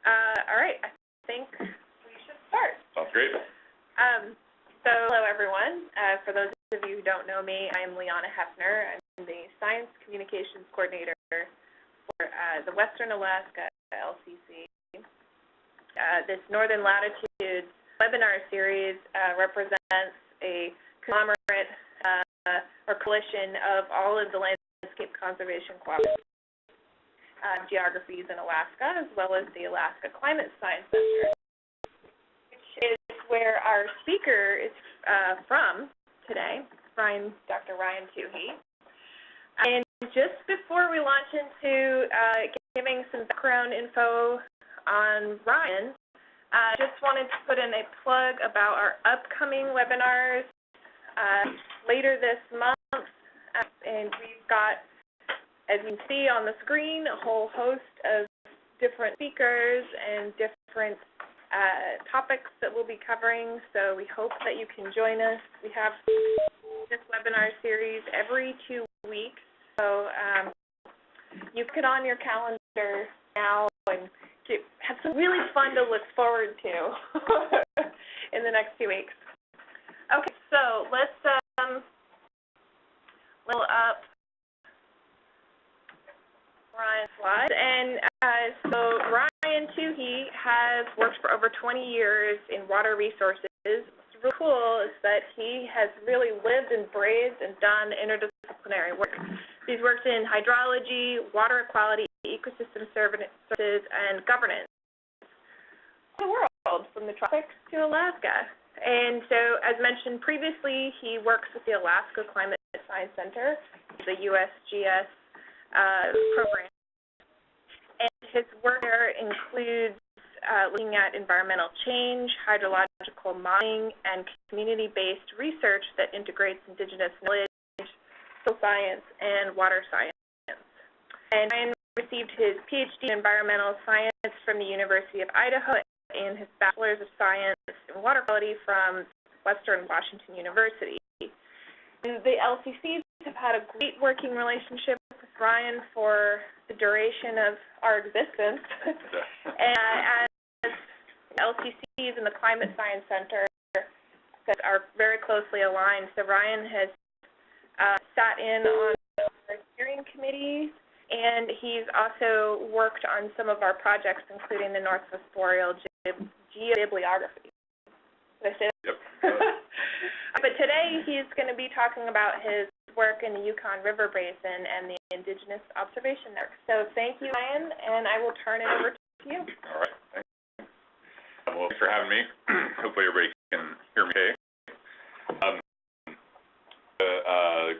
All right, I think we should start. Sounds great. So hello everyone. For those of you who don't know me, I'm Liana Hefner. I'm the Science Communications Coordinator for the Western Alaska LCC. This Northern Latitudes webinar series represents a conglomerate or coalition of all of the landscape conservation cooperatives. Geographies in Alaska, as well as the Alaska Climate Science Center, which is where our speaker is from today, Dr. Ryan Toohey. And just before we launch into giving some background info on Ryan, I just wanted to put in a plug about our upcoming webinars later this month, and we've got, as you can see on the screen, a whole host of different speakers and different topics that we'll be covering, so we hope that you can join us. We have this webinar series every 2 weeks, so you put on your calendar now and have some really fun to look forward to in the next 2 weeks. Okay, so let's level up Ryan's slide. And so Ryan Toohey has worked for over 20 years in water resources. What's really cool is that he has really lived and breathed and done interdisciplinary work. He's worked in hydrology, water quality, ecosystem services, and governance in the world, from the tropics to Alaska. And so, as mentioned previously, he works with the Alaska Climate Science Center, the USGS program. And his work there includes looking at environmental change, hydrological modeling, and community-based research that integrates indigenous knowledge, social science, and water science. And Ryan received his PhD in environmental science from the University of Idaho and his Bachelor's of Science in Water Quality from Western Washington University. And the LCCs have had a great working relationship with Ryan for the duration of our existence. And as LCCs and the Climate Science Center are very closely aligned, so Ryan has sat in on our steering committees, and he's also worked on some of our projects, including the Northwest Boreal geobibliography. Did I say that? Yep. But today he's going to be talking about his work in the Yukon River Basin and the Indigenous Observation Network. So thank you, Ryan, and I will turn it over to you. All right. Thanks. Well, thanks for having me. Hopefully everybody can hear me okay.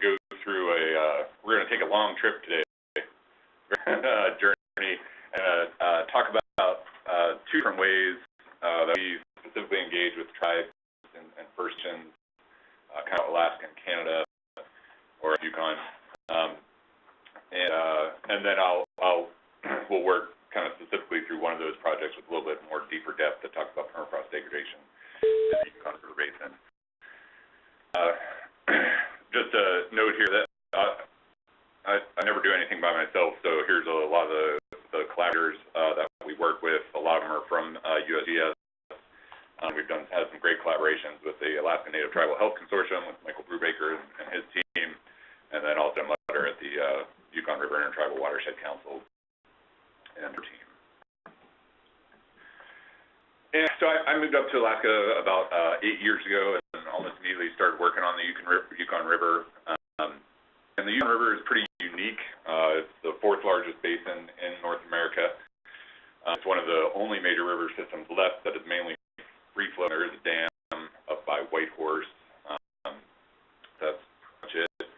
Go through we're going to take a long trip today, journey, and talk about two different ways that we specifically engage with tribes and First Nations, kind of Alaska and Canada, or Yukon, and then we'll work kind of specifically through one of those projects with a little bit more deeper depth that talks about permafrost degradation in the Yukon River Basin. Just a note here that I never do anything by myself, so here's a lot of the collaborators that we work with. A lot of them are from USGS. We've had some great collaborations with the Alaska Native Tribal Health Consortium with Michael Brubaker and his team, and then also Mutter at the Yukon River InterTribal Watershed Council and her team. And so I moved up to Alaska about 8 years ago and almost immediately started working on the Yukon River. And the Yukon River is pretty unique. It's the fourth largest basin in North America. It's one of the only major river systems left that is mainly free flow. There is a dam up by Whitehorse. That's much it.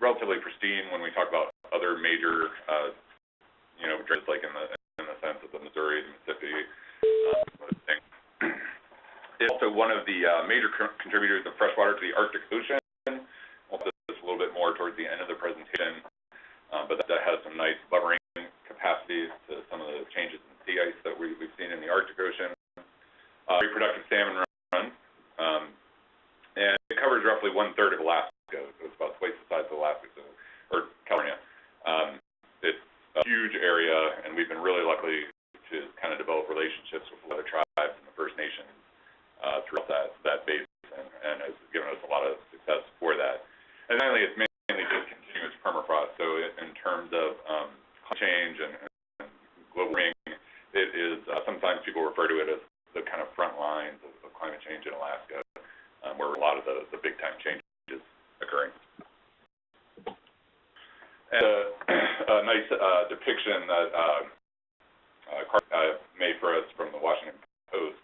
Relatively pristine when we talk about other major, drains like in the sense of the Missouri, the Mississippi, those things. It's also one of the major contributors of fresh water to the Arctic Ocean. We'll do this a little bit more towards the end of the presentation, but that has some nice buffering capacities to some of the changes in sea ice that we've seen in the Arctic Ocean. Reproductive salmon runs, and it covers roughly 1/3 of Alaska, so it's about twice the size of Alaska, or California. It's a huge area, and we've been really lucky to kind of develop relationships with other tribes and the First Nations throughout that basin, and has given us a lot of success for that. And finally, it's mainly just continuous permafrost. So in terms of climate change and global warming, it is sometimes people refer to it as the kind of front lines of climate change in Alaska, where a lot of the big time change is occurring. And a nice depiction that Carl made for us from the Washington Post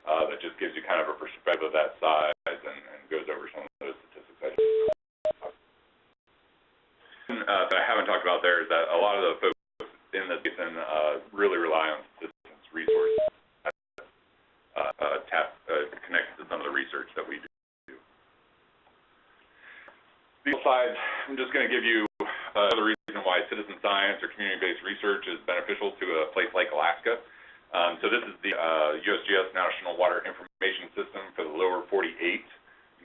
that just gives you kind of a perspective of that size and goes over some of those statistics that I haven't talked about there is that a lot of the folks in the basin really rely on subsistence resources connected to some of the research that we do. These slides, I'm just going to give you another reason why citizen science or community-based research is beneficial to a place like Alaska. So this is the USGS National Water Information System for the lower 48. You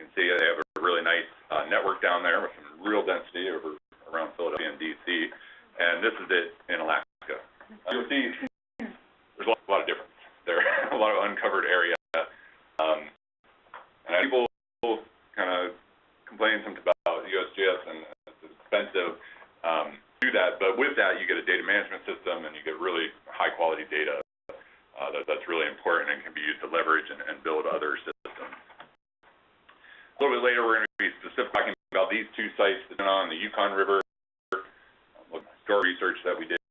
can see they have a really nice network down there with some real density over around Philadelphia and DC, and this is it in Alaska. You'll see there's a lot of difference there, a lot of uncovered area. And people kind of complain sometimes about USGS and it's expensive to do that, but with that you get a data management system and you get really high quality data that's really important and can be used to leverage and build other systems. A little bit later we're going to be specifically talking about these two sites that are on the Yukon River, store research that we did.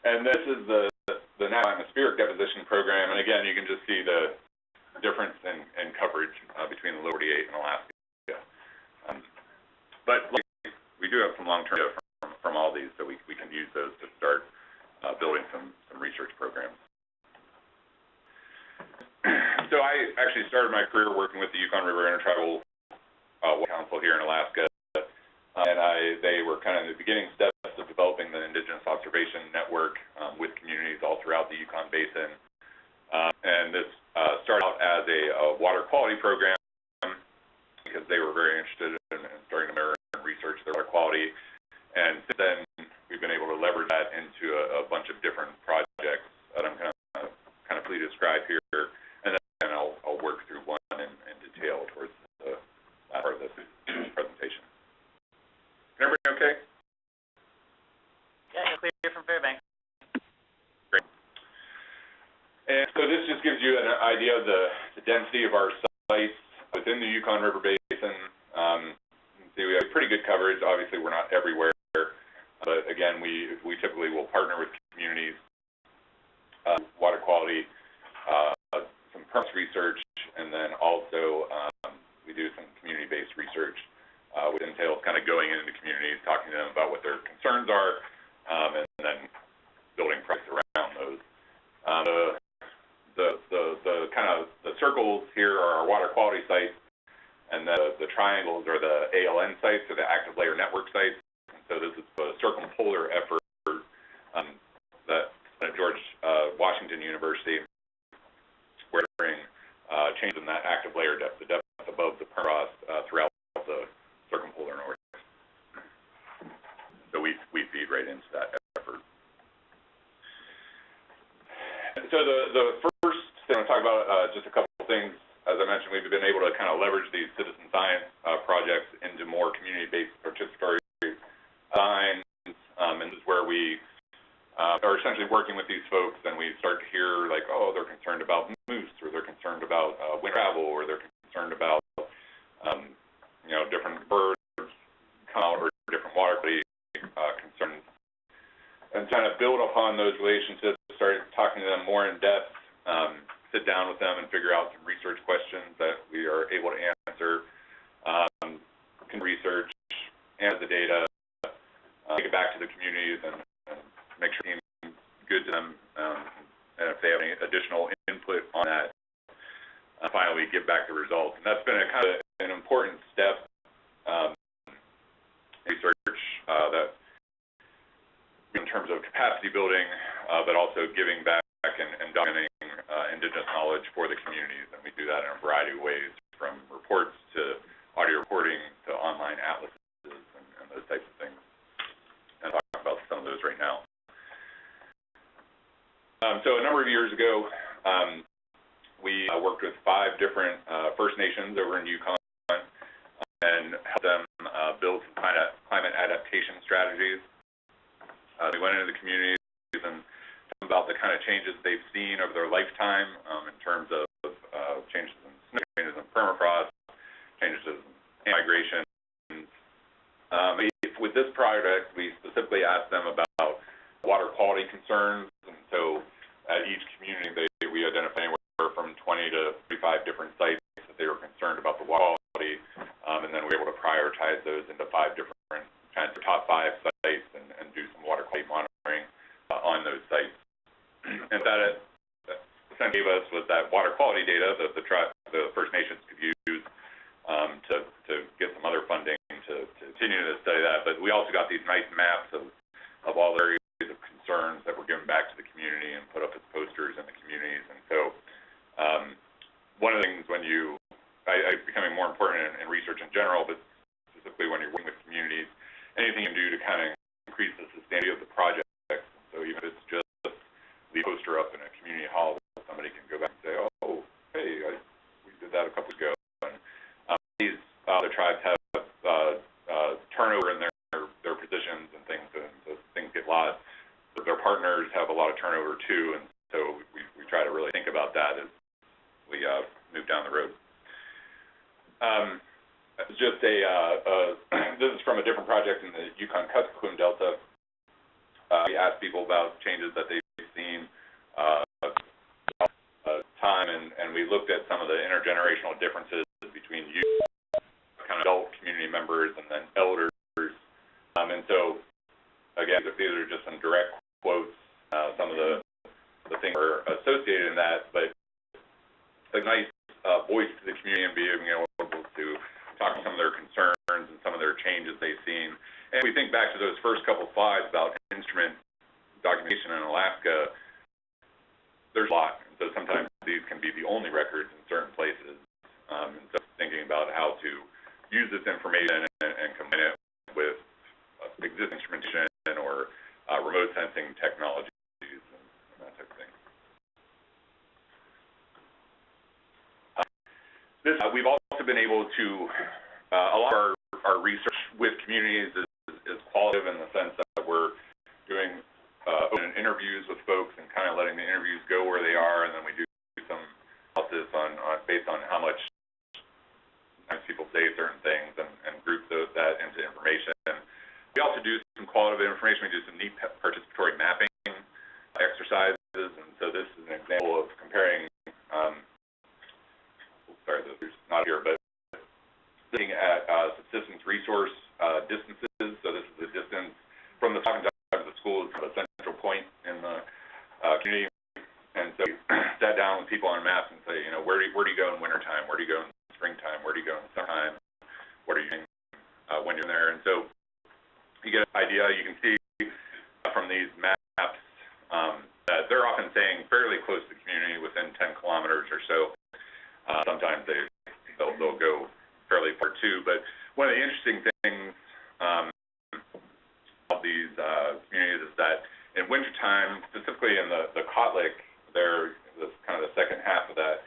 And this is the National Atmospheric Deposition Program, and again you can just see the difference in coverage between the lower 48 and Alaska. But we do have some long-term data from all these, so we can use those to start building some research programs. So I actually started my career working with the Yukon River InterTribal Water Council here in Alaska, and they were kind of the beginning steps of developing the Indigenous Observation Network with communities all throughout the Yukon Basin. And this started out as a water quality program because they were very interested in starting to measure and research their water quality. And since then, we've been able to leverage that into a bunch of different projects that I'm going to kind of please describe here, and then I'll work through one in detail towards the last part of this presentation. Can everybody okay? Yeah, clear from Fairbanks. Great. And so this just gives you an idea of the density of our sites within the Yukon River Basin. You can see we have pretty good coverage. Obviously, we're not everywhere, but again, we typically will partner with communities, water quality, some permafrost research, and then also we do some community-based research, which entails kind of going into communities, talking to them about what their concerns are, and then building projects around those. The kind of the circles here are our water quality sites, and the triangles are the ALN sites, or the active layer network sites. And so this is a circumpolar effort that at George Washington University, where changes in that active layer depth, the depth above the permafrost throughout the circumpolar north. So we feed right into that effort. So the first thing I want to talk about, just a couple of things. As I mentioned, we've been able to kind of leverage these citizen science projects into more community-based participatory designs, and this is where we are essentially working with these folks, and we start to hear like, oh, they're concerned about moose, or they're concerned about wind travel, or they're concerned about different birds come out, or different water quality concerns, and kind of build upon those relationships, start talking to them more in depth, sit down with them and figure out some research questions that we are able to answer, can research, analyze the data, take it back to the communities, and make sure it's good to them, and if they have any additional input on that, finally give back the results. And that's been a kind of an important step research that in terms of capacity building, but also giving back and documenting Indigenous knowledge for the communities. And we do that in a variety of ways, from reports to audio recording to online atlases and those types of things. And I'll talk about some of those right now. So a number of years ago, we worked with 5 different First Nations over in Yukon and helped them build some climate adaptation strategies. They went into the communities and talked about the kind of changes they've seen over their lifetime in terms of changes in snow, changes in permafrost, changes in migration. With this project, we specifically asked them about water quality concerns, and so at each community we identified anywhere from 20 to 35 different sites that they were concerned about the water quality, and then we were able to prioritize those into 5 different kind of top 5 sites and do some water quality monitoring on those sites. And that essentially gave us was that water quality data that the First Nations could use to get some other funding to continue to study that. But we also got these nice maps of all the areas of concerns that were given back to the community and put up as posters in the communities. And so one of the things when it's becoming more important in research in general, but specifically when you're working with communities, anything you can do to kind of increase the sustainability of the project. So even if it's just leave a poster up in a community hall, somebody can go back and say, oh, hey, we did that a couple ago. And these other tribes have turnover in their positions and things, and so things get lost. Their partners have a lot of turnover too, and so we try to really think about that as we move down the road. Just this is from a different project in the Yukon-Kuskokwim Delta. We asked people about changes that they've seen time, and we looked at some of the intergenerational differences between youth, kind of adult community members, and then elders. And so, again, these are just some direct quotes. Some of the things are associated in that, but a nice voice to the community and being able to talk about some of their concerns and some of their changes they've seen. And we think back to those first couple slides about instrument documentation in Alaska. There's a lot, and so sometimes these can be the only records in certain places. And so thinking about how to use this information and combine it with existing instrumentation or remote sensing technologies and that type of thing. We've also been able to, a lot of our research with communities is qualitative in the sense that we're doing open interviews with folks and kind of letting the interviews go where they are, and then we do some analysis based on how much times people say certain things and group that into information. We also do some qualitative information. We do some neat participatory mapping exercises, and so this is an example of comparing, sorry, this is not here, but looking at subsistence resource distances. So this is the distance from the top and side of the school to the central point in the community. And so we sat down with people on maps and say, where do you go in wintertime? Where do you go in springtime? Where do you go in summertime? What are you doing when you're there? And so you get an idea. You can see from these maps that they're often staying fairly close to the community, within 10 kilometers or so. Sometimes they'll go fairly far too. But one of the interesting things of these communities is that in wintertime, specifically in the Kotlik, kind of the second half of that,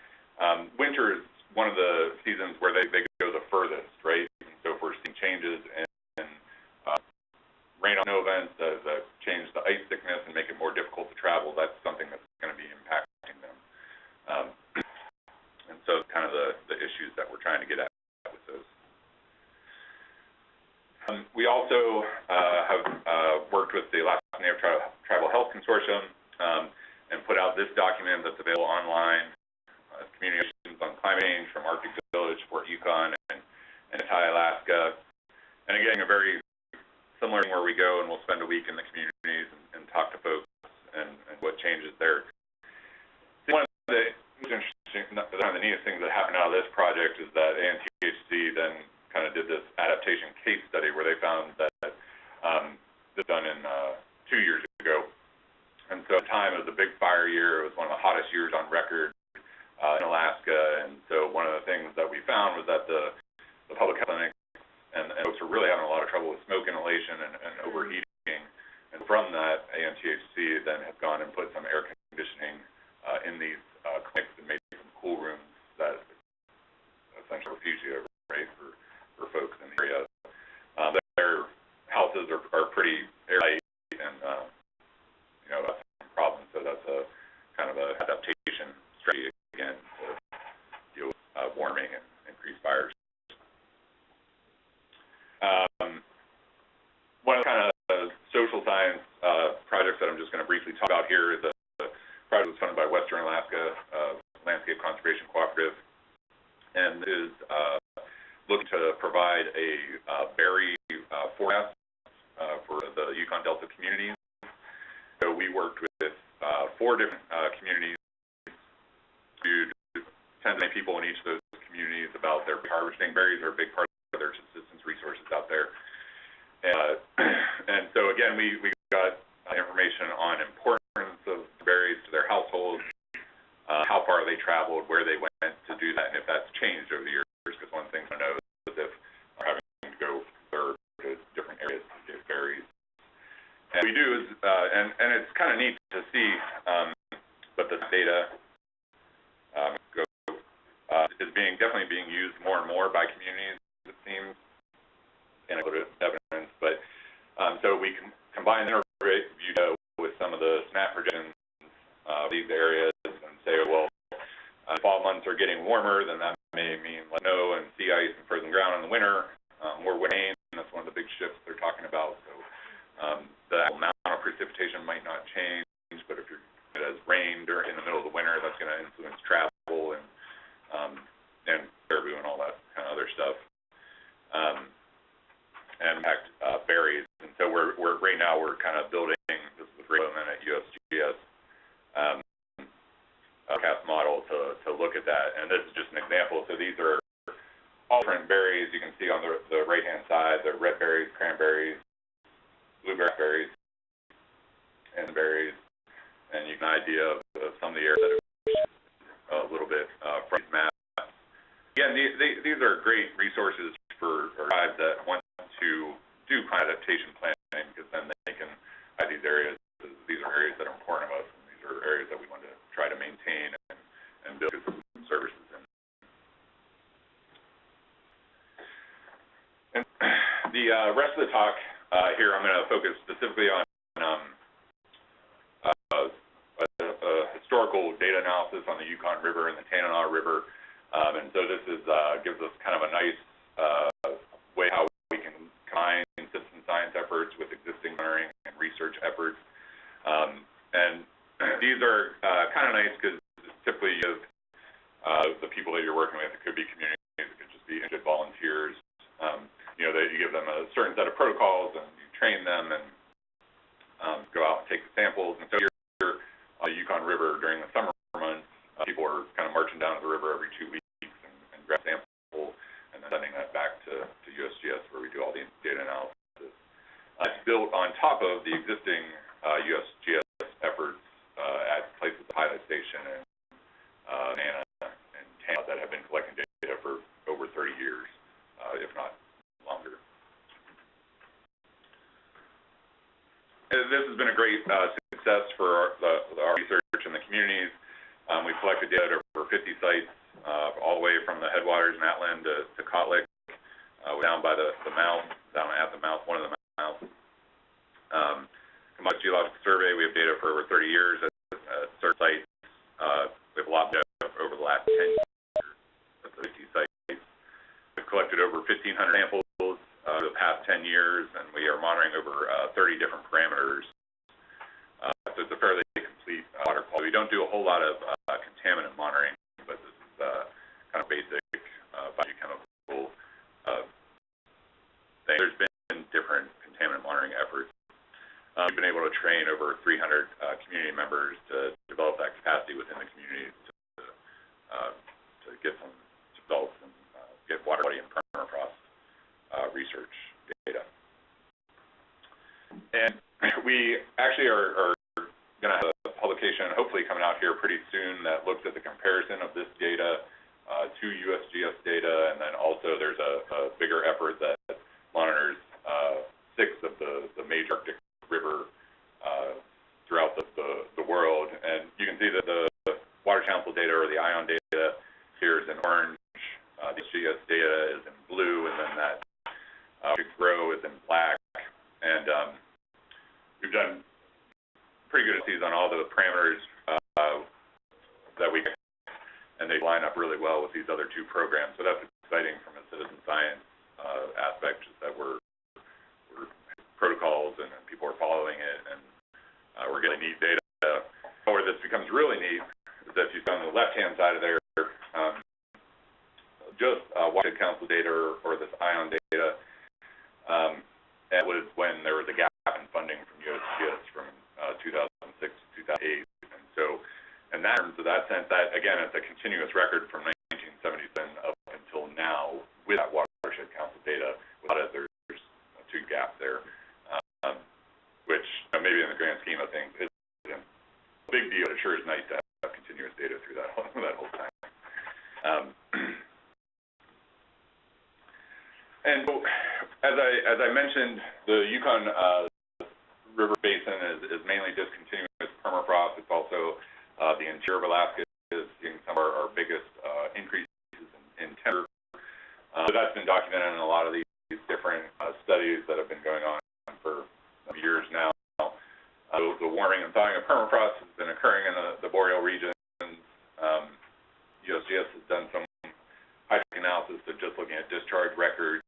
winter is one of the seasons where they go the furthest, right? And so if we're seeing changes in rain or snow events that change the ice thickness and make it more difficult to travel, that's something that's going to be impacting them. And so kind of the issues that we're trying to get at with those. We also have worked with the Alaska Native Tribal Health Consortium and put out this document that's available online, Communications on Climate Change from Arctic Village, Fort Yukon, and Toohey, Alaska. And again, a very similar thing where we go and we'll spend a week in the communities and talk to folks and what changes there. One of the interesting, one of the neatest things that happened out of this project is that ANTHC then kind of did this adaptation case study where they found that this was done in 2 years ago. And so at the time, it was a big fire year. It was one of the hottest years on record in Alaska. And so one of the things that we found was that the public health clinics and folks were really having a lot of trouble with smoke inhalation and overheating. And from that, AMTHC then has gone and put some air conditioning in these clinics and made some cool rooms that essentially refugia, right, for folks in the area. Their houses are pretty airtight and, that's a problem. So that's a kind of a adaptation strategy, again, to deal with warming and increased fires. One of the kind of social science projects that I'm just going to briefly talk about here is a project that's funded by Western Alaska Landscape Conservation Cooperative, and is looking to provide a berry forecast for the Yukon Delta communities. So we worked with 4 different communities to 10 people in each of those communities about their harvesting. Berries are a big part of their subsistence resources out there. And so again, we got information on importance of berries to their households, how far they traveled, where they went to do that, and if that's changed over the years, because one thing to know is if we're having to go to different areas to get berries. And we do is, and it's kind of neat to see, but the data is definitely being used more and more by communities, it seems, and a little bit of evidence. But so we can combine and integrate data with some of the SNAP projections of these areas and say, well, fall months are getting warmer, then that may mean snow and sea ice and frozen ground in the winter, more rain. That's one of the big shifts they're talking about. So the amount of precipitation might not change, but if it has rained in the middle of the winter, that's going to influence travel and caribou and all that kind of other stuff, and impact berries. And so we're right now we're kind of building this with Rainfall at USGS cast model to look at that. And this is just an example. So these are all different berries. You can see on the right-hand side, the red berries, cranberries, blueberry berries, and berries, and you get an idea of some of the areas that are a little bit from these maps. Again, these are great resources for tribes that want to do adaptation planning, because then they can have these areas. These are areas that are important to us, and these are areas that we want to try to maintain and build some services in. And the rest of the talk here, I'm going to focus specifically on historical data analysis on the Yukon River and the Tannic River. And so this gives us kind of a nice way how we can combine citizen science efforts with existing monitoring and research efforts. And these are kind of nice because typically you have the people that you're working with. It could be communities, it could just be interested volunteers. That you give them a certain set of protocols and you train them and go out and take the samples. And so here on the Yukon River during the summer months, people are kind of marching down to the river every 2 weeks and grab a sample and then sending that back to USGS, where we do all the data analysis. It's built on top of the existing USGS efforts at places like Pilot Station and Nana and Tannic that have been collecting data for over 30 years, if not longer. This has been a great success for our research in the communities. We've collected data at over 50 sites, all the way from the headwaters in Atlan to Kotlik, down by the mouth, down at the mouth, one of the mouths. Combined Geological Survey, we have data for over 30 years at certain sites. We have a lot of data over the last 10 years at the 50 sites. We've collected over 1,500 samples over the past 10 years, and we are monitoring over 30 different parameters. So it's a fairly complete water quality. We don't do a whole lot of contaminant monitoring, but this is kind of basic biochemical thing. There's been different contaminant monitoring efforts. We've been able to train over 300 community members to develop that capacity within the communities to get some results and get water quality and permafrost research data. And we actually are going to have a publication hopefully coming out here pretty soon that looks at the comparison of this data to USGS data, and then also there's a bigger effort that monitors 6 of the major Arctic river Council data or the ION data here is in orange. The GS data is in blue, and then that grow is in black. And we've done pretty good analyses on all the parameters that we get, and they line up really well with these other two programs. So that's exciting from a citizen science aspect, is that we're protocols and people are following it, and we're getting neat data. Where this becomes really neat is that you see on the left-hand side of there, just Washington Council data or this ION data. That was when there was a gap in funding from USGS from 2006 to 2008, and so in that terms, of that sense, that again, it's a continuous record from 1977 up until now with that Watershed Council data. Without it, there's a two gap there, which maybe in the grand scheme of things isn't a big deal. It sure is nice to have continuous data through that whole time. And so, as I mentioned, the Yukon River Basin is mainly discontinuous permafrost. It's also the interior of Alaska is seeing some of our biggest increases in temperature. So that's been documented in a lot of these different studies that have been going on for years now. The warming and thawing of permafrost has been occurring in the boreal regions. USGS has done some hydrologic analysis of just looking at discharge records.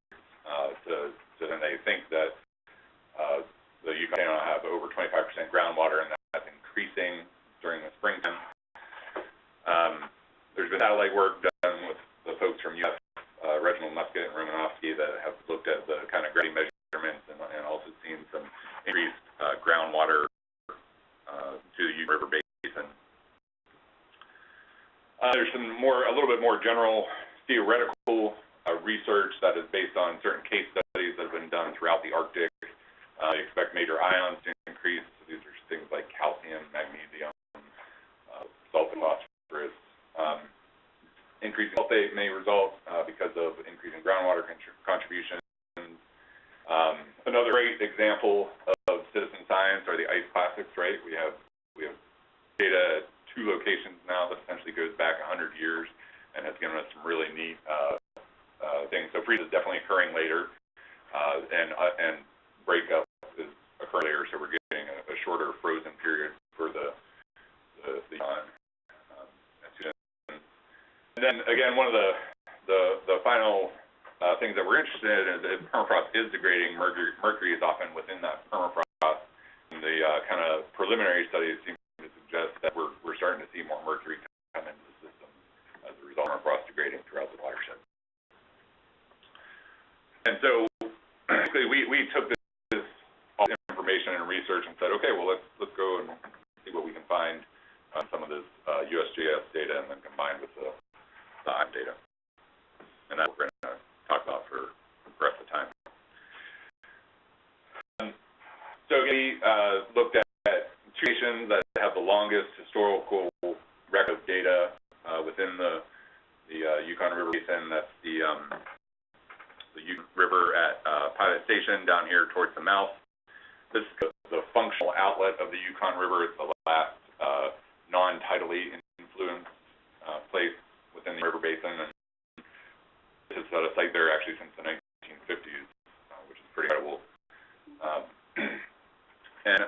And they think that the Yukon will have over 25% groundwater, and that's increasing during the springtime. There's been satellite work done with the folks from UF, Reginald Muscat and Romanofsky, that have looked at the kind of gravity measurements and also seen some increased groundwater to the Yukon River Basin. There's some a little bit more general theoretical research that is based on certain case studies that have been done throughout the Arctic. You expect major ions to increase. So these are things like calcium, magnesium, sulfur, phosphorus. Increasing sulfate may result because of increasing groundwater contributions. Another great example of citizen science are the ice classics, right? We have data at two locations now that essentially goes back 100 years and has given us some really neat things. So freeze is definitely occurring later, and breakup is occurring later, so we're getting a shorter frozen period for the and then again, one of the final things that we're interested in is if permafrost is degrading, mercury is often within that permafrost. And the kind of preliminary studies seem to suggest that we're starting to see more mercury come into the system as a result of permafrost degrading throughout the watershed. And so basically we took this all this information and research and said, okay, well let's go and see what we can find on some of this USGS data, and then combined with the ION data. And that's what we're going to talk about for the rest of the time. So we looked at two nations that have the longest historical record of data within the Yukon River Basin. That's the Yukon River at Pilot Station down here towards the mouth. This is the functional outlet of the Yukon River. It's the last non-tidally influenced place within the river basin, and this is at a site there actually since the 1950s, which is pretty incredible. And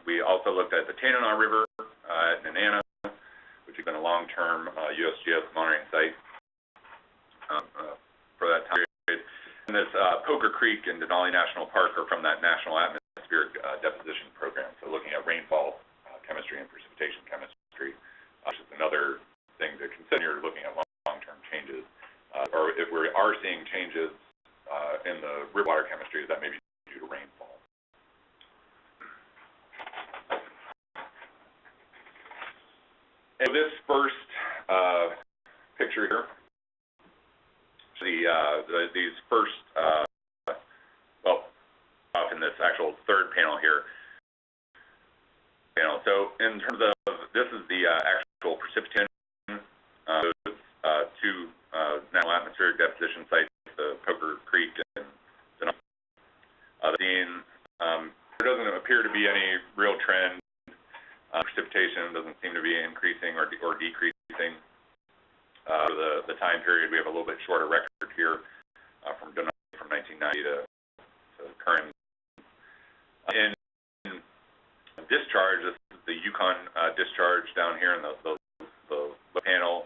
we also looked at the Tannic River at Nenana, which has been a long-term USGS monitoring site for that time period. And this Poker Creek and Denali National Park are from that National Atmospheric Deposition Program, so looking at rainfall chemistry and precipitation chemistry, which is another thing to consider looking at long-term changes, or if we are seeing changes in the river water chemistry, that may be due to rainfall. And this first picture here, these first, in this actual third panel here. So in terms of, this is the actual precipitation, those two National Atmospheric Deposition sites, the Poker Creek and there doesn't appear to be any real trend. Precipitation doesn't seem to be increasing or decreasing increasing. For the time period, we have a little bit shorter record here from 1990 to current. In discharge, this is the Yukon discharge down here in the panel,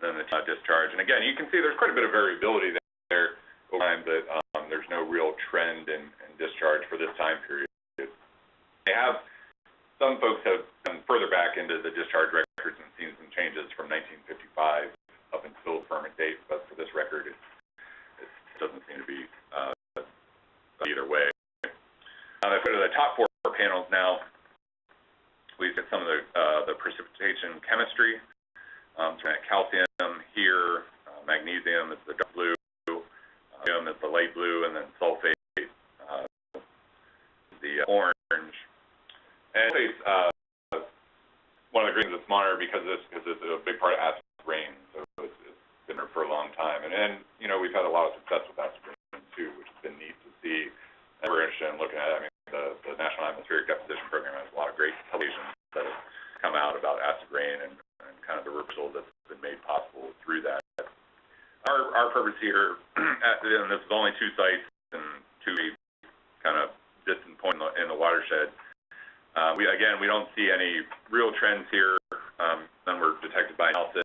then the discharge. And again, you can see there's quite a bit of variability there over time, but there's no real trend in discharge for this time period. Some folks have gone further back into the discharge records and seen some changes from 1955 up until the permit date, but for this record, it doesn't seem to be either way. If I go to the top four panels now, we get some of the precipitation chemistry. So we have calcium here, magnesium is the dark blue, sodium is the light blue, and then sulfate the orange. And one of the reasons it's monitored because it's a big part of acid rain, so it's been there for a long time. And you know, we've had a lot of success with acid rain too, which has been neat to see. And we're interested in looking at it. I mean, the National Atmospheric Deposition Program has a lot of great publications that have come out about acid rain and kind of the reversal that's been made possible through that. Our purpose here, and this is only 2 sites and 2 kind of distant points in the watershed. We don't see any real trends here. None were detected by analysis.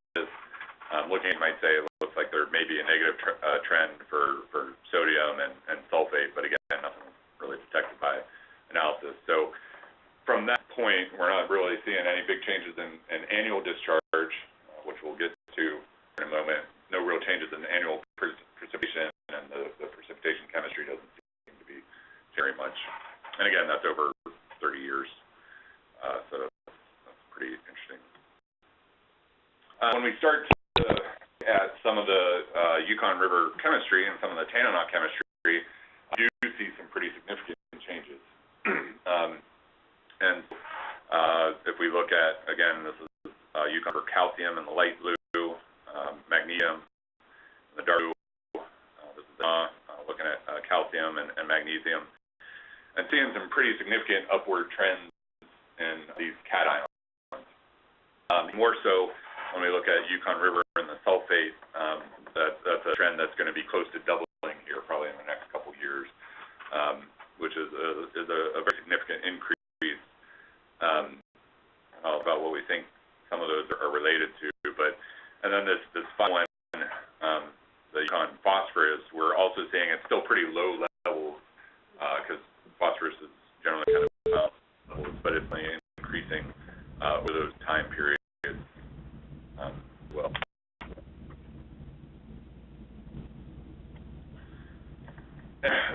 Looking, you might say it looks like there may be a negative trend for sodium and sulfate, but again, nothing really detected by analysis. So from that point, we're not really seeing any big changes in annual discharge, which we'll get to in a moment. No real changes in annual precipitation, and the precipitation chemistry doesn't seem to be very much. And again, that's over 30 years, so that's pretty interesting. When we start to look at some of the Yukon River chemistry and some of the tannic chemistry, you do see some pretty significant changes. And if we look at, again, this is Yukon River calcium in the light blue, magnesium in the dark blue. This is looking at calcium and magnesium, and seeing some pretty significant upward trends in these cation ions. More so when we look at Yukon River and the sulfate, that's a trend that's going to be close to doubling here probably in the next couple years, which is a very significant increase. About what we think some of those are related to, and then this final one, the Yukon phosphorus, we're also seeing it's still pretty low levels because phosphorus is generally kind of levels, but it's increasing over those time periods well.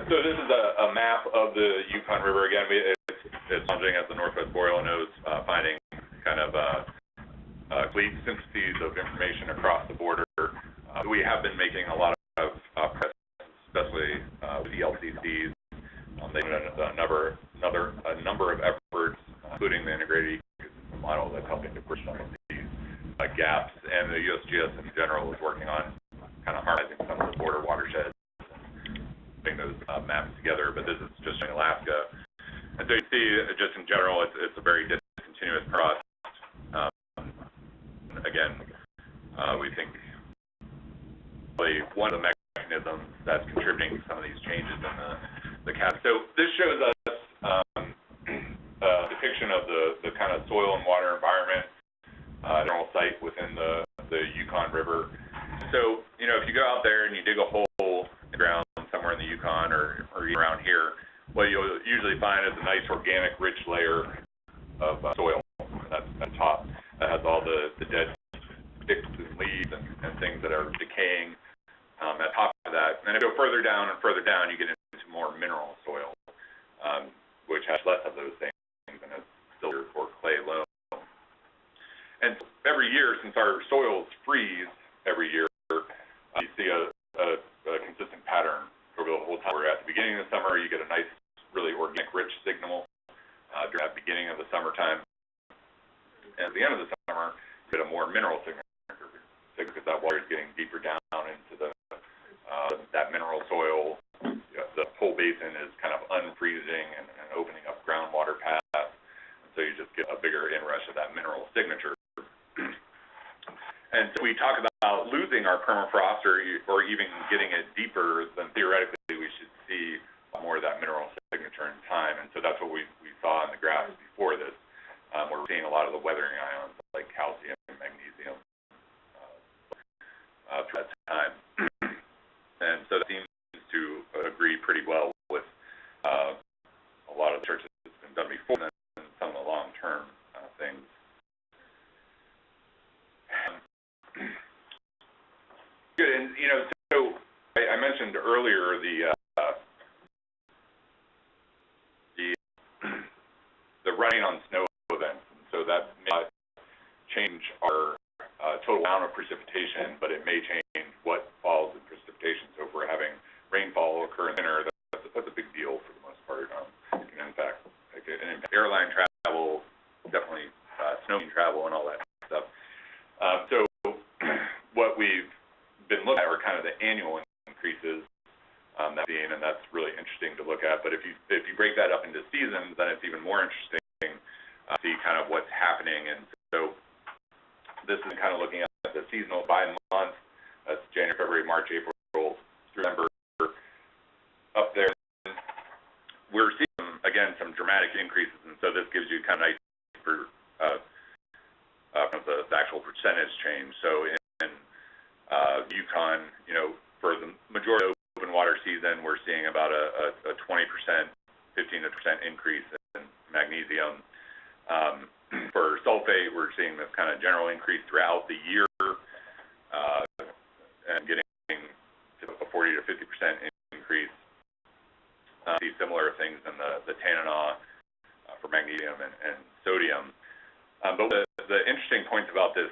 So this is a map of the Yukon River. Again, it's challenging as the Northwest Boreal Nose, finding kind of complete syntheses of information across the border. We have been making a lot of press, especially with the LCCs. They've done a number of efforts, including the integrated ecosystem model that's helping to bridge some of these gaps. And the USGS in general is working on kind of harmonizing some of the border watersheds and putting those maps together. But this is just in Alaska. And so you see, just in general, it's a very discontinuous process. Again, we think probably one of the mechanisms that's contributing to some of these changes in the cap. So this shows us a depiction of the kind of soil and water environment, general site within the Yukon River. So, you know, if you go out there and you dig a hole in the ground somewhere in the Yukon or even around here, what you'll usually find is a nice organic, rich layer of soil. That's at the top. That has all the dead sticks and leaves and things that are decaying at top of that. And if you go further down and further down, you get into more mineral soil, which has less of those things, and it's silver or clay loam. And every year, since our soils freeze every year, you see a consistent pattern over the whole time. Where at the beginning of the summer, you get a nice, really organic, rich signal during that beginning of the summertime. And at the end of the summer, you get a more mineral signature because that water is getting deeper down into that mineral soil. The whole basin is kind of unfreezing and opening up groundwater paths, and so you just get a bigger inrush of that mineral signature. And so we talk about losing our permafrost or even getting it deeper, then theoretically we should see more of that mineral signature in time. And so that's what we saw in the graphs before this, where we're seeing a lot of the weathering ions like calcium and magnesium through that time. And so that seems to agree pretty well with a lot of the research that's been done before and some of the long-term things. Good, and so I mentioned earlier the running on snow events, and so that may not change our total amount of precipitation, but it may change what falls in precipitation. So if we're having rainfall occur in the winter, that's a big deal for the most part. It can impact airline travel, definitely snowmobile travel, and all that stuff. So what we've been looking at are kind of the annual increases that we're seeing, and that's really interesting to look at. But if you break that up into seasons, then it's even more interesting to see kind of what's happening. And so this is kind of looking at the seasonal by month. That's January, February, March, April, through December. Up there, we're seeing again some dramatic increases, and so this gives you kind of nice for the actual percentage change. So in Yukon, for the majority of the open water season, we're seeing about a 20%, 15% increase in magnesium. For sulfate, we're seeing this kind of general increase throughout the year, and getting to a 40 to 50% increase. See similar things in the tannic for magnesium and sodium. But the interesting points about this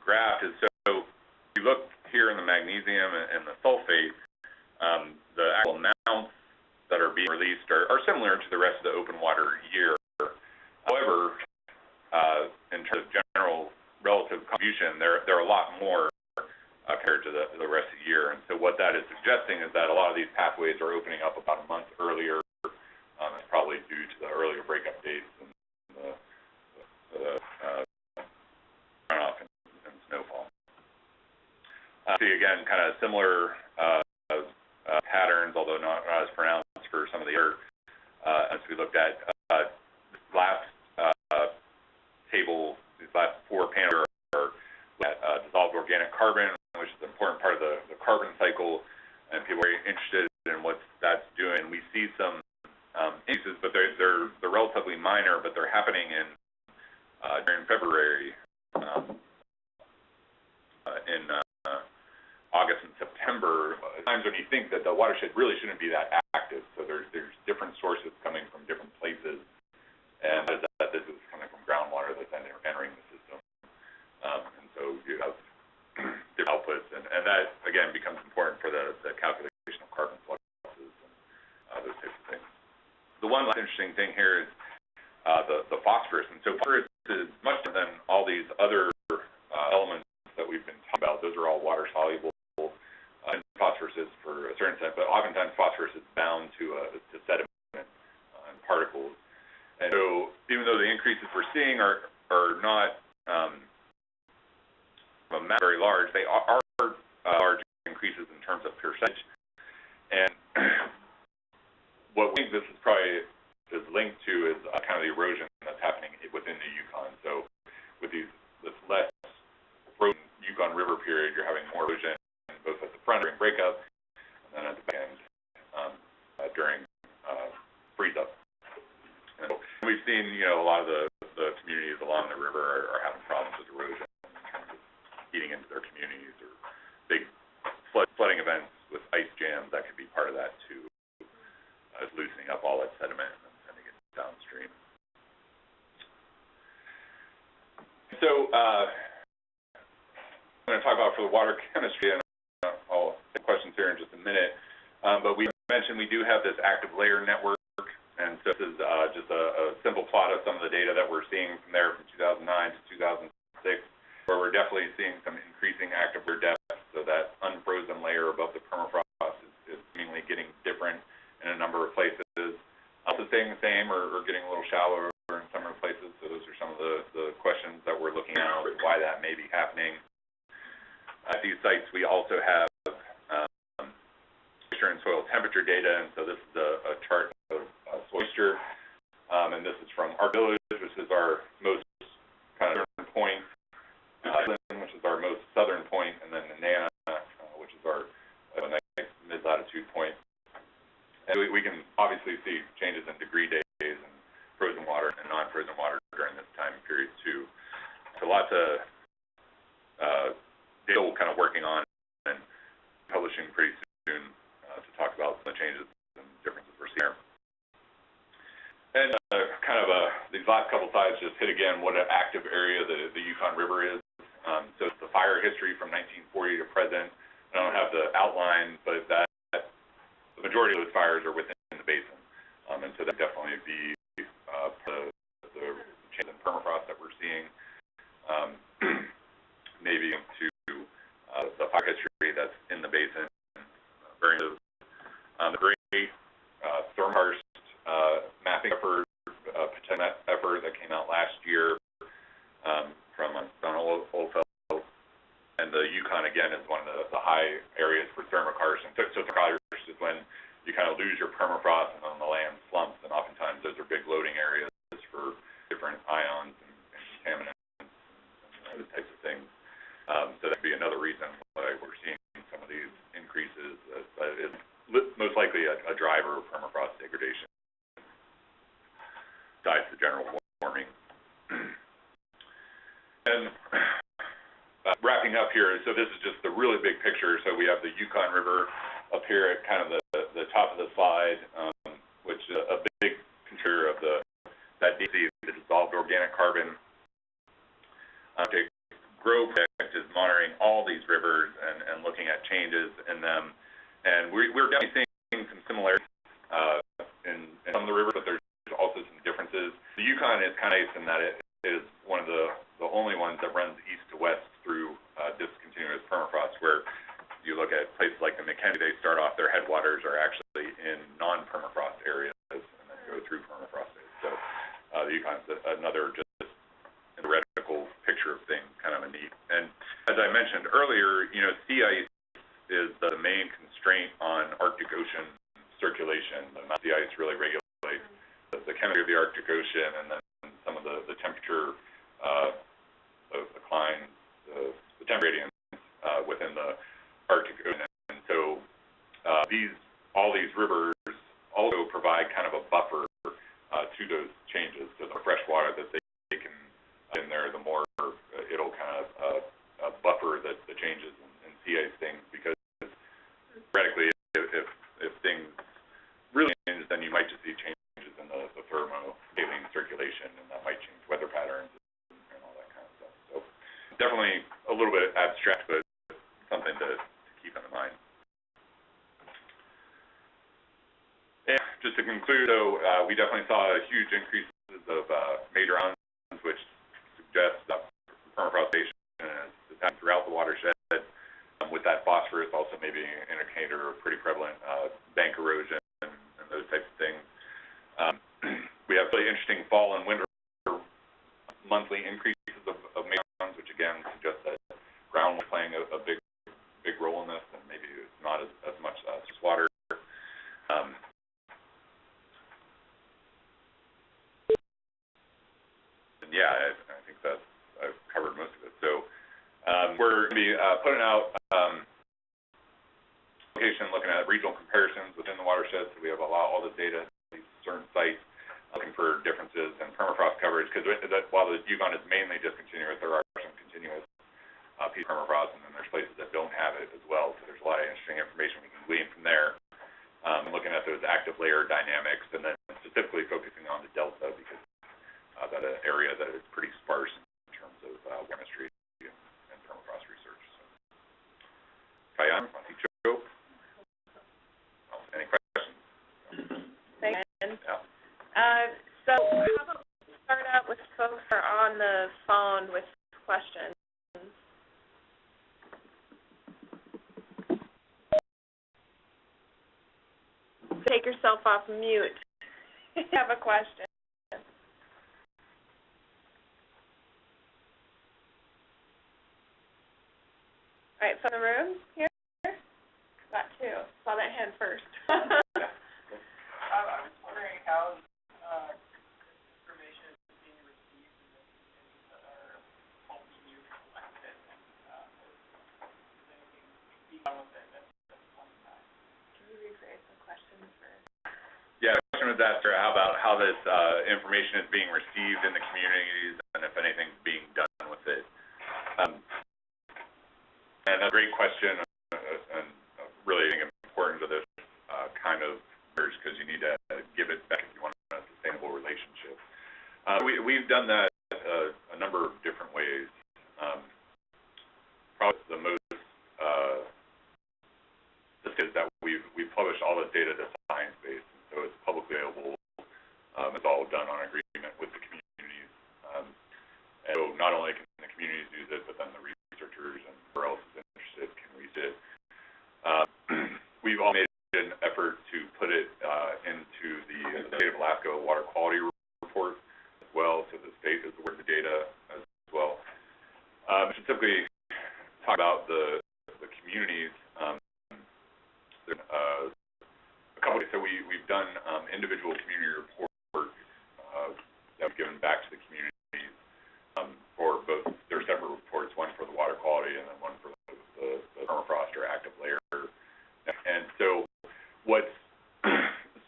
graph is, so if you look here in the magnesium and the sulfate, the actual amounts that are being released are similar to the rest of the open water year. However, in terms of general relative contribution, they're a lot more compared to the rest of the year. And so what that is suggesting is that a lot of these pathways are opening up about a month earlier. It's probably due to the earlier breakup dates and the runoff and snowfall. See again, kind of similar patterns, although not as pronounced for some of the other. As we looked at this last table, these last four panels are at dissolved organic carbon, which is an important part of the carbon cycle, and people are interested in what that's doing. We see some increases, but they're relatively minor, but they're happening during February, in August and September, times when you think that the watershed really shouldn't be that active. So there's different sources coming from different places, and that this is coming from groundwater that's entering the system. And so you have different outputs, and that again becomes important for the calculation of carbon fluxes and those types of things. The one last interesting thing here is the phosphorus, and so phosphorus is much different than all these other elements that we've been talking about. Those are all water soluble. And phosphorus is for a certain extent, but oftentimes phosphorus is bound to sediment and particles. And so even though the increases we're seeing are not very large, they are large increases in terms of percentage. And what we think this is probably is linked to is kind of the erosion that's happening within the Yukon. So with this less frozen Yukon River period, you're having more erosion both at the front during breakup and then at the back end during freeze-up. And we've seen, a lot of the communities along the river are having problems with erosion in terms of eating into their communities, or big flooding events with ice jams. That could be part of that too, loosening up all that sediment and sending it downstream. So I'm going to talk about for the water chemistry, and I'll take questions here in just a minute. But we mentioned we do have this active layer network, and so this is just a simple plot of some of the data that we're seeing from there from 2009 to 2006, where we're definitely seeing some increasing active layer depth. So that unfrozen layer above the permafrost is seemingly getting different in a number of places. Also staying the same or getting a little shallower in some of the places. So those are some of the questions that we're looking at, why that may be happening. At these sites, we also have moisture and soil temperature data, and so this is a chart of soil moisture, and this is from our village, which is our most kind of southern point, which is our most southern point, and then Nana, which is our nice mid-latitude point. And we can obviously see changes in degree days and frozen water and non-frozen water during this time period too. So lots of data we're kind of working on and publishing pretty soon to talk about the changes and differences we're seeing. And these last couple slides just hit again what an active area the Yukon River is. So it's the fire history from 1940 to present. I don't have the outline, but the majority of those fires are within the basin. And so that definitely be the change in permafrost that we're seeing. Maybe to the fire history that's in the basin. The great Stormhurst mapping effort, effort that came out last year from Donald Oldfeld, and the Yukon again is one of the high areas for thermokarst. And so thermokarst is when you kind of lose your permafrost and then the land slumps, and oftentimes those are big loading areas for different ions and contaminants and other types of things. So that would be another reason why we're seeing some of these increases. It's most likely a driver of permafrost degradation, besides the general warming. And wrapping up here, so this is just the really big picture. So we have the Yukon River up here at kind of the top of the slide, which is a big contributor of that DC, the dissolved organic carbon. The GROW project is monitoring all these rivers and looking at changes in them. And we're definitely seeing some similarities in some of the rivers, but there's also some differences. The Yukon is kind of nice in that it is one of the only ones that runs east to west through discontinuous permafrost, where you look at places like the McKenzie, they start off, their headwaters are actually in non-permafrost areas and then go through permafrost areas. So the Yukon's another just theoretical picture of things, kind of a neat. And as I mentioned earlier, sea ice is the main constraint on Arctic Ocean circulation. The amount of sea ice really regulates the chemistry of the Arctic Ocean, and then some of the temperature decline, the temperature gradients within the Arctic Ocean. And so all these rivers also provide kind of a buffer to those changes. So the fresh water that they can in there, the more it'll kind of buffer the changes in sea ice things, because theoretically, if things really change, then you might just see changes in the thermo-saline circulation, and that might change weather patterns and all that kind of stuff. So definitely a little bit abstract, but something to keep in mind. And just to conclude, though, we definitely saw huge increases of major islands, which suggests permafrostation is happening throughout the watershed. With that phosphorus, also maybe an indicator of pretty prevalent bank erosion and those types of things. We have really interesting fall and winter monthly increases of major islands, which again suggests that groundwater is playing a big role in this, and maybe it's not as much surface water. And yeah, I think that I've covered most of it. So we're going to be putting out looking at regional comparisons within the watershed. So we have all the data at these certain sites, looking for differences in permafrost coverage, because while the Yukon is mainly discontinuous, there are some continuous pieces of permafrost, and then there's places that don't have it as well. So there's a lot of interesting information we can glean from there. And looking at those active layer dynamics, and then specifically focusing on the delta, because that's an area that is pretty sparse in terms of chemistry and permafrost research. So, Kayan, Joe, any questions? Thanks. Yeah. So how about we start out with folks who are on the phone with questions? Take yourself off mute if you have a question. All right, so in the room here? That too. Saw that hand first. I was wondering how information is being received in the communities that are helping you collect it, and is anything being done with it at this point in time? Can you rephrase the question for? Yeah, the question was asked how about how this information is being received in the communities and if anything's being done with it. And a great question, and really important to this kind of merge, because you need to give it back if you want a sustainable relationship. We've done that a number of different ways. Probably the most is that we've published all this data to Science Base, and so it's publicly available. It's all done on agreement with the communities. And so not only can the communities use it, but then the researchers and whoever else is interested can read it. We've all made an effort to put it into the State of Alaska Water Quality Report as well, so the state is aware of the data as well. Specifically, talk about the communities. There's a couple of ways. So we've done individual community reports that we've given back to the communities for both their separate reports, one for the water quality and then one for the permafrost or active layer. And so what's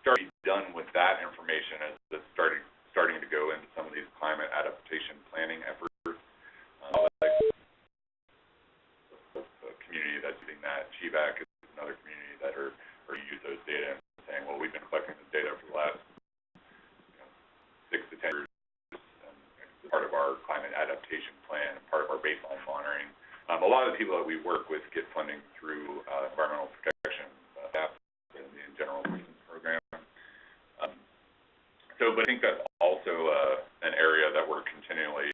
starting to be done with that information is it's starting to go into some of these climate adaptation planning efforts. Like the community that's using that, Chivac is another community that are use those data and saying, well, we've been collecting this data for the last 6 to 10 years, and it's part of our climate adaptation plan and part of our baseline monitoring. A lot of the people that we work with get funding through environmental protection staff in the general assistance program. But I think that's also an area that we're continually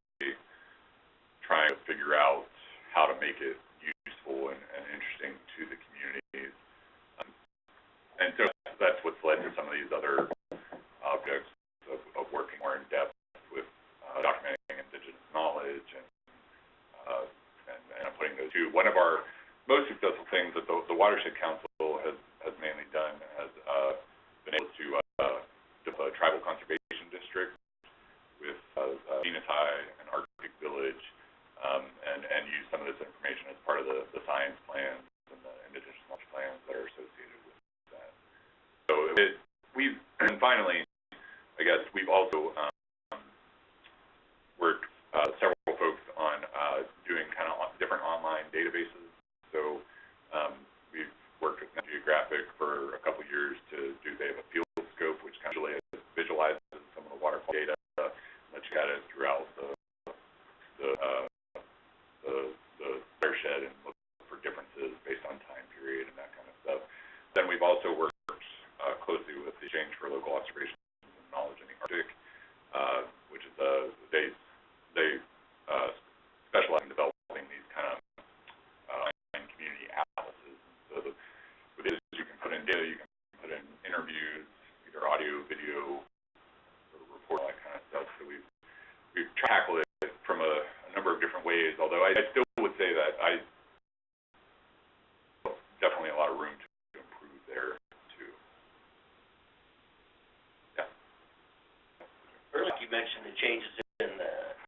trying to figure out how to make it useful and interesting to the communities. And so that's what's led to some of these other objects of working more in depth with documenting indigenous knowledge and putting those two. One of our most successful things that the Watershed Council has mainly done has been able to develop a tribal conservation district with Venus High and Arctic Village, and use some of this information as part of the science plans and the indigenous knowledge plans that are associated with that. So and finally, I guess we've also worked several folks on doing kind of different online databases. So we've worked with Geographic for a couple years to do, they have a field scope, which kind of visualizes some of the water quality data, lets you at it throughout the watershed and look for differences based on time period and that kind of stuff. Then we've also worked closely with the Exchange for Local Observations and Knowledge in the Arctic, which is they specialize in developing these kind of community atlases. So with this, you can put in data, you can put in interviews, either audio, video, or report, all that kind of stuff. So we've tackled it from a number of different ways, although I still would say that definitely a lot of room to improve there too. Yeah. Earlier you mentioned the changes in the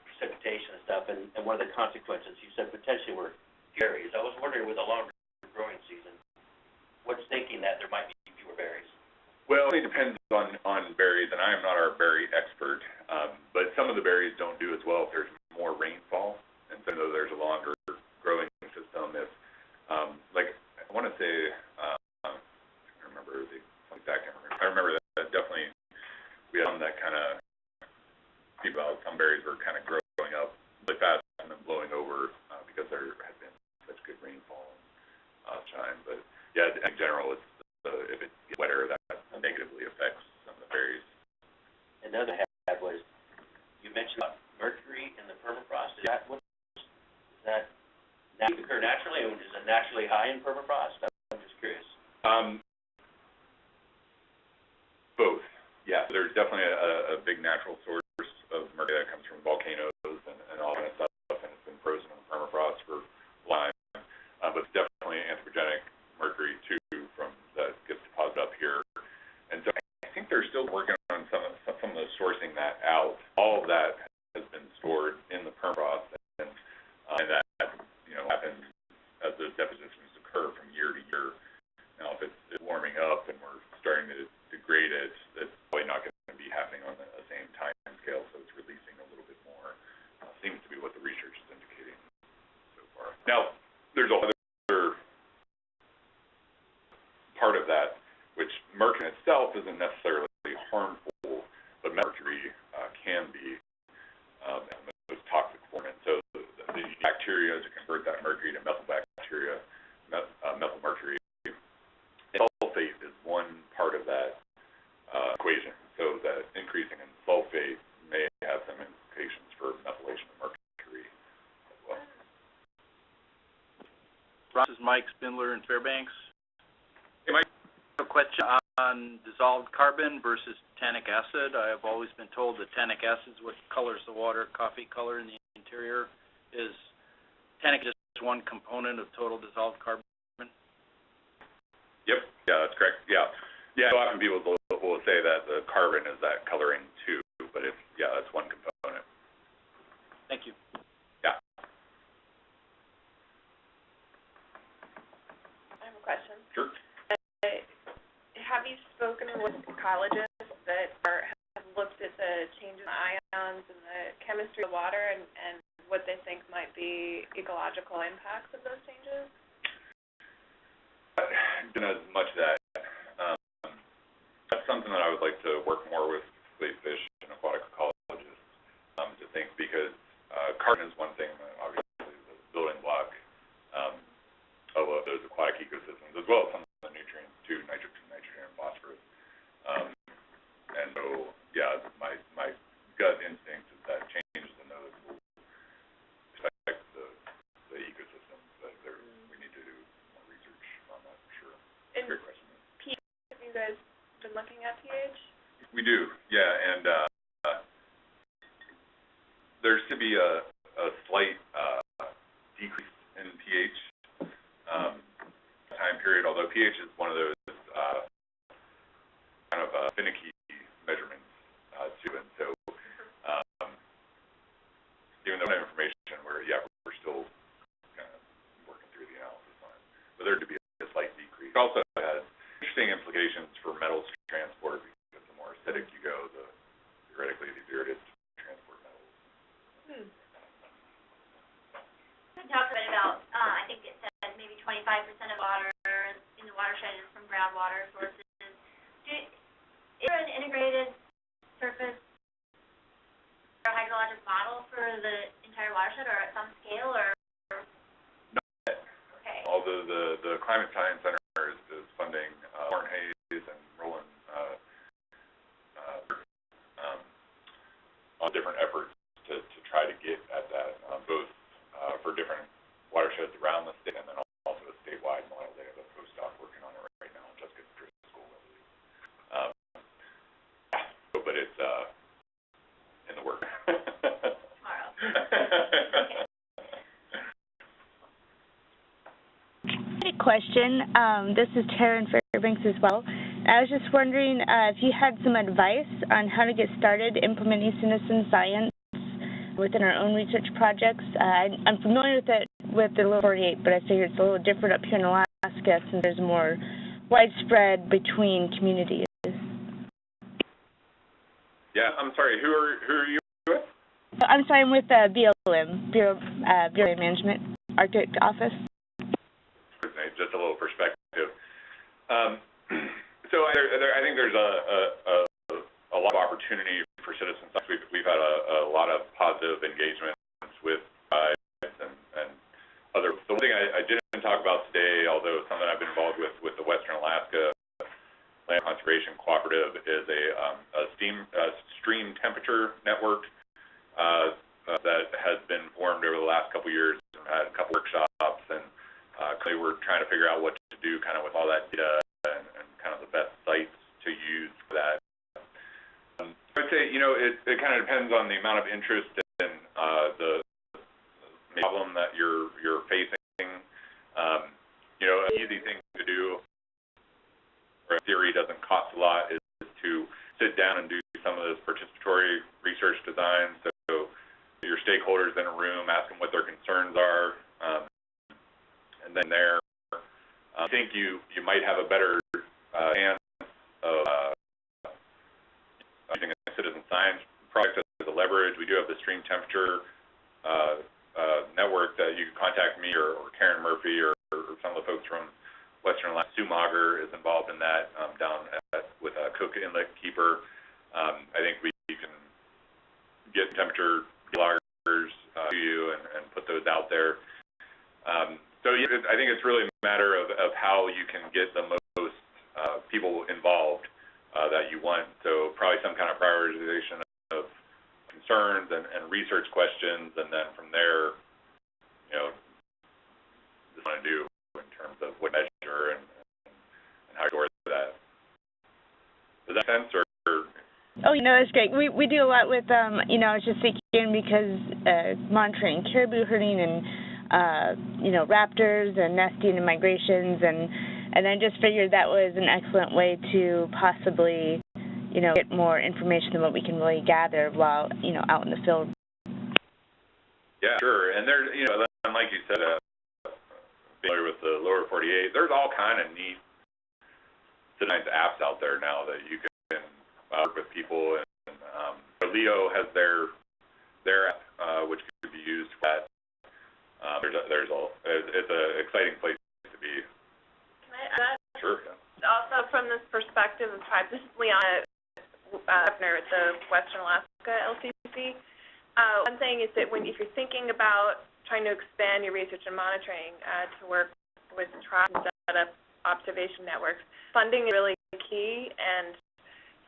precipitation and stuff, and one of the consequences you said potentially were berries. I was wondering, with a longer growing season, what's thinking that there might be fewer berries? Well, it depends on berries, and I am not our berry expert, but some of the berries don't do as well if there's more rainfall, and so there's a longer growing system. If like I want to say, I can't remember the exact number. I remember that definitely we had some that kind of some berries were kind of growing up really fast and then blowing over because there had been such good rainfall and time. But yeah, in general, it's if it gets wetter, that negatively affects some of the berries. Another had was, you mentioned about mercury in the permafrost. Is that occur naturally, or is it naturally high in permafrost? I'm just curious. Both. Yeah, there's definitely a big natural source of mercury that comes from volcanoes and all that stuff, and it's been frozen in the permafrost for Now, there's a other part of that, which mercury itself isn't necessarily harmful, but mercury can be in the most toxic form. And so the bacteria to convert that mercury to methylbacteria, methylmercury. Sulfate is one part of that equation. So that increasing in sulfate may have some implications for methylation of mercury as well. This is Mike Spindler in Fairbanks. Hey, Mike. A question on dissolved carbon versus tannic acid. I have always been told that tannic acid is what colors the water coffee color in the interior. Is tannic just one component of total dissolved carbon? Yep. Yeah, that's correct. Yeah. Yeah. So often people will say that the carbon is that coloring too, but that's one component. Thank you. Yeah. I have a question. Sure. Have you spoken with ecologists that have looked at the changes in ions and the chemistry of water and what they think might be ecological impacts of those changes? Done as much of that. That's something that I would like to work more with fish and aquatic ecologists to think, because carbon is one thing that obviously is a building block of those aquatic ecosystems, as well as some of the nutrients too, nitrogen, and phosphorus. And so, yeah, my gut instinct is that changes in those will affect the ecosystems. But we need to do more research on that for sure. And great question. pH, have you guys been looking at pH? We do, yeah, and there should be a slight decrease in pH time period, although pH is one of those kind of finicky measurements too, and so even though we have information we're still kind of working through the analysis on it, but there could be a slight decrease. It also has interesting implications for metals transport, because the more acidic you go, theoretically the easier it is to transport metals. We talked a bit about, I think it said maybe 25% of water in the watershed is from groundwater sources. Is there an integrated surface or hydrologic model for the entire watershed, or at some scale, or? No. Okay. Although the Climate Science Center is funding Lauren Hayes and Roland on different efforts to try to get at that, both for different watersheds around the state and then also a statewide model. They have a postdoc working on it right now, Jessica Driscoll, I believe. But it's in the work. Tomorrow. Good question. This is Tara in Fairbanks as well. I was just wondering if you had some advice on how to get started implementing citizen science within our own research projects. I'm familiar with it with the Lower 48, but I figure it's a little different up here in Alaska since there's more widespread between communities. Yeah, I'm sorry. Who are you with? I'm sorry, I'm with BLM, Bureau of Management, Arctic Office. Just a little perspective. So I think there's a lot of opportunity for citizens. We've had a lot of positive engagements with and other. The one thing I didn't talk about today, although it's something I've been involved with the Western Alaska Land Conservation Cooperative, is a stream temperature network that has been formed over the last couple of years. We've had a couple workshops, and we're trying to figure out what to do kind of with all that data and kind of the best sites to use for that. I'd say, it kind of depends on the amount of interest in the problem that you're facing. An easy thing to do, or in theory doesn't cost a lot, is to sit down and do some of those participatory research designs. So your stakeholders in a room, ask them what their concerns are, and then I think you might have a better chance of using a citizen science project as a leverage. We do have the stream temperature network that you can contact me or Karen Murphy or some of the folks from Western Alaska. Sue Mager is involved in that down with Cook Inlet Keeper. I think we can get temperature loggers to you and put those out there. So I think it's really a matter of how you can get the most people involved that you want. So probably some kind of prioritization of concerns and research questions, and then from there, what you want to do in terms of what measure and how to work that. Does that make sense? Oh, that's great. We do a lot with, I was just thinking because monitoring caribou herding and, raptors and nesting and migrations, and I just figured that was an excellent way to possibly, get more information than what we can really gather while, out in the field. Yeah, sure. And there's, like you said, familiar with the lower 48, there's all kind of neat nice apps out there now that you can work with people, and Leo has their app, which could be used for that. It's an exciting place to be. Can I add that? Sure. Yeah. Also, from this perspective of tribes, this is Leona Hefner at the Western Alaska LCC. One thing is that if you're thinking about trying to expand your research and monitoring to work with tribes and set up observation networks, funding is really key, and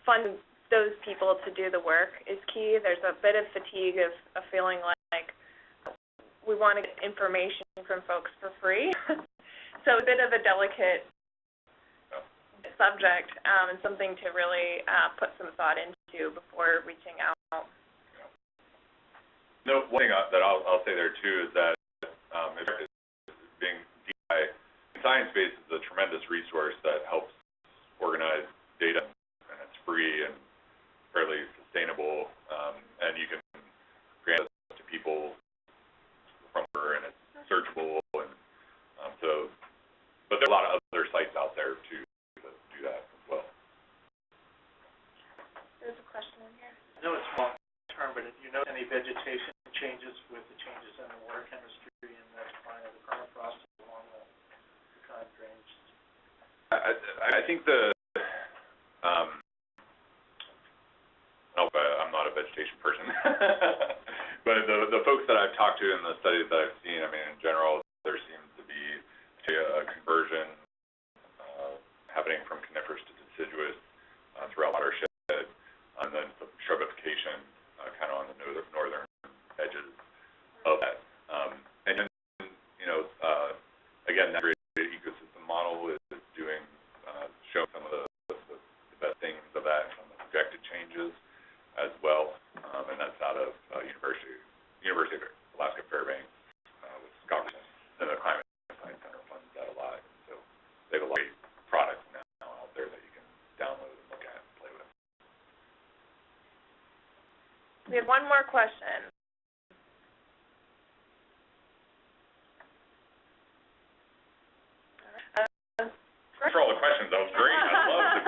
funding those people to do the work is key. There's a bit of fatigue of feeling like we want to get information from folks for free. So a bit of a delicate subject and something to really put some thought into before reaching out. No, one thing that I'll say there too is that being DI, science-based is a tremendous resource that helps organize data, and it's free and fairly sustainable, and you can grant it to people from her, and it's searchable, and but there are a lot of other sites out there to do that as well. There's a question in here. I know it's long term, but if you notice any vegetation changes with the changes in the water chemistry and the decline of the permafrost along the kind of drainage? I think I'm not a vegetation person, but the folks that I've talked to in the studies that I've seen, I mean, in general, there seems to be a conversion happening from coniferous to deciduous throughout watershed, and then some shrubbification kind of on the northern edges of that. And then, again, that integrated ecosystem model is doing, showing some of the best things of that, some of the projected changes as well, and that's out of University of Alaska Fairbanks with Scott and the Climate Science Center funds that a lot. So they have a lot of products now out there that you can download and look at and play with. We have one more question. For all the questions, that was great. I love the